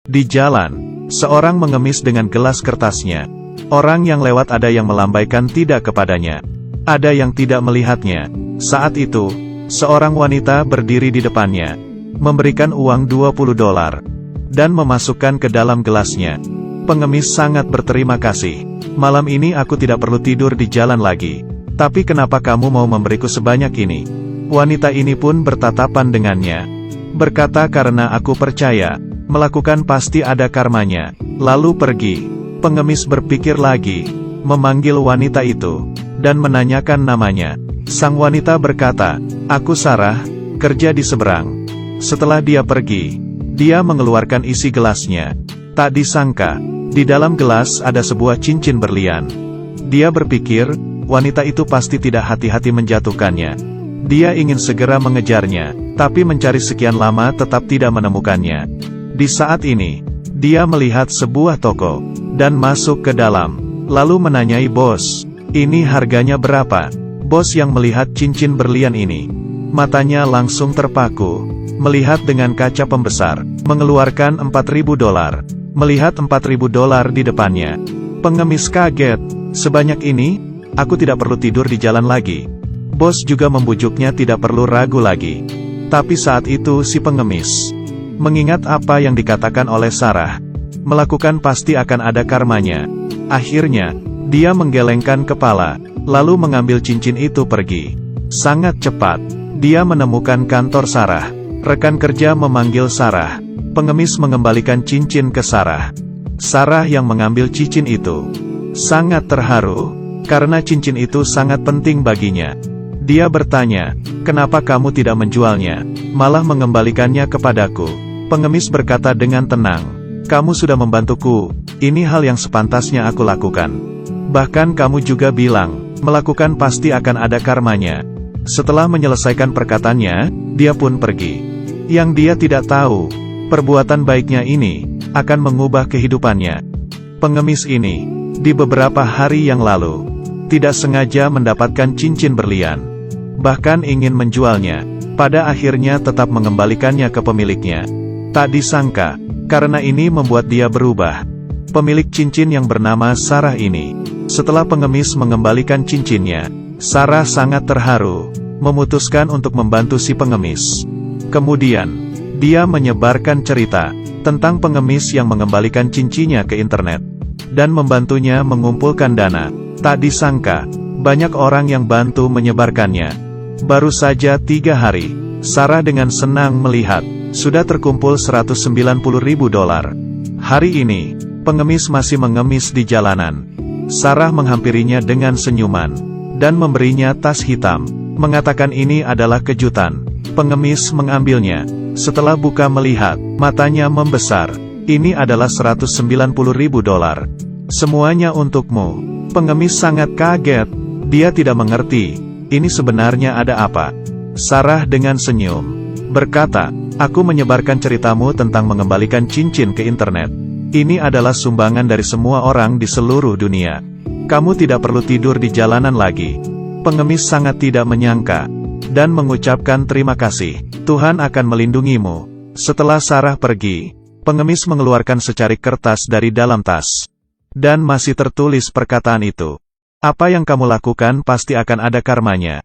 Di jalan, seorang mengemis dengan gelas kertasnya. Orang yang lewat ada yang melambaikan tidak kepadanya. Ada yang tidak melihatnya. Saat itu, seorang wanita berdiri di depannya, memberikan uang $20, dan memasukkan ke dalam gelasnya. Pengemis sangat berterima kasih. Malam ini aku tidak perlu tidur di jalan lagi. Tapi kenapa kamu mau memberiku sebanyak ini? Wanita ini pun bertatapan dengannya. Berkata karena aku percaya, melakukan pasti ada karmanya. Lalu pergi. Pengemis berpikir lagi, memanggil wanita itu, dan menanyakan namanya. Sang wanita berkata, aku Sarah, kerja di seberang. Setelah dia pergi, dia mengeluarkan isi gelasnya. Tak disangka, di dalam gelas ada sebuah cincin berlian. Dia berpikir, wanita itu pasti tidak hati-hati menjatuhkannya. Dia ingin segera mengejarnya, tapi mencari sekian lama tetap tidak menemukannya. Di saat ini, dia melihat sebuah toko, dan masuk ke dalam, lalu menanyai bos, ini harganya berapa? Bos yang melihat cincin berlian ini, matanya langsung terpaku, melihat dengan kaca pembesar, mengeluarkan $4.000, melihat $4.000 di depannya. Pengemis kaget, sebanyak ini, aku tidak perlu tidur di jalan lagi. Bos juga membujuknya tidak perlu ragu lagi. Tapi saat itu si pengemis mengingat apa yang dikatakan oleh Sarah, melakukan pasti akan ada karmanya. Akhirnya, dia menggelengkan kepala, lalu mengambil cincin itu pergi. Sangat cepat, dia menemukan kantor Sarah. Rekan kerja memanggil Sarah. Pengemis mengembalikan cincin ke Sarah. Sarah yang mengambil cincin itu sangat terharu, karena cincin itu sangat penting baginya. Dia bertanya, kenapa kamu tidak menjualnya, malah mengembalikannya kepadaku? Pengemis berkata dengan tenang, kamu sudah membantuku, ini hal yang sepantasnya aku lakukan. Bahkan kamu juga bilang, melakukan pasti akan ada karmanya. Setelah menyelesaikan perkataannya, dia pun pergi. Yang dia tidak tahu, perbuatan baiknya ini akan mengubah kehidupannya. Pengemis ini, di beberapa hari yang lalu, tidak sengaja mendapatkan cincin berlian. Bahkan ingin menjualnya, pada akhirnya tetap mengembalikannya ke pemiliknya. Tak disangka, karena ini membuat dia berubah. Pemilik cincin yang bernama Sarah ini, setelah pengemis mengembalikan cincinnya, Sarah sangat terharu, memutuskan untuk membantu si pengemis. Kemudian, dia menyebarkan cerita tentang pengemis yang mengembalikan cincinnya ke internet, dan membantunya mengumpulkan dana. Tak disangka, banyak orang yang bantu menyebarkannya. Baru saja 3 hari, Sarah dengan senang melihat, sudah terkumpul $190.000. Hari ini, pengemis masih mengemis di jalanan. Sarah menghampirinya dengan senyuman, dan memberinya tas hitam, mengatakan ini adalah kejutan. Pengemis mengambilnya. Setelah buka melihat, matanya membesar. Ini adalah $190.000. Semuanya untukmu. Pengemis sangat kaget. Dia tidak mengerti, ini sebenarnya ada apa. Sarah dengan senyum berkata, aku menyebarkan ceritamu tentang mengembalikan cincin ke internet. Ini adalah sumbangan dari semua orang di seluruh dunia. Kamu tidak perlu tidur di jalanan lagi. Pengemis sangat tidak menyangka, dan mengucapkan terima kasih. Tuhan akan melindungimu. Setelah Sarah pergi, pengemis mengeluarkan secarik kertas dari dalam tas. Dan masih tertulis perkataan itu. Apa yang kamu lakukan pasti akan ada karmanya.